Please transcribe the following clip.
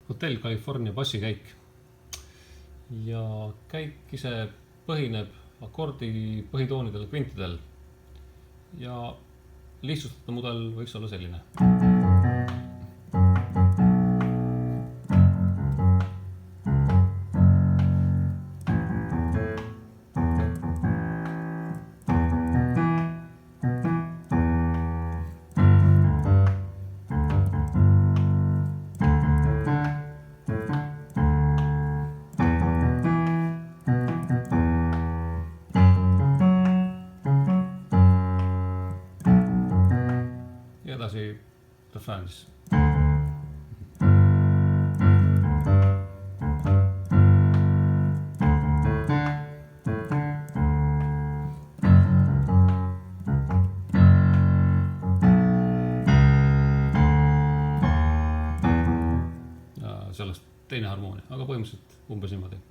Hotel California bassikäik. Ja käik ise põhineb akordi põhitoonidel kvintidel. Ja lihtsustatud mudel võiks olla selline. Ja edasi refräänis. Ja sellest teine harmoonia, aga põhimõtteliselt umbes niimoodi.